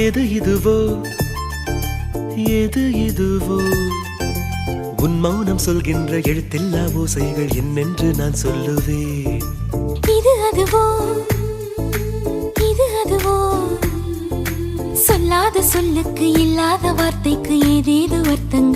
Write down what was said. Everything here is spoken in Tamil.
எது இதுவோ எது இதுவோ உன் மௌனம் சொல்கின்ற எழுத்தில்லா ஓசைகள் என்னென்று நான் சொல்லுவேன். இது அதுவோ இது அதுவோ சொல்லாத சொல்லுக்கு இல்லாத வார்த்தைக்கு ஏதேது அர்த்தங்கள்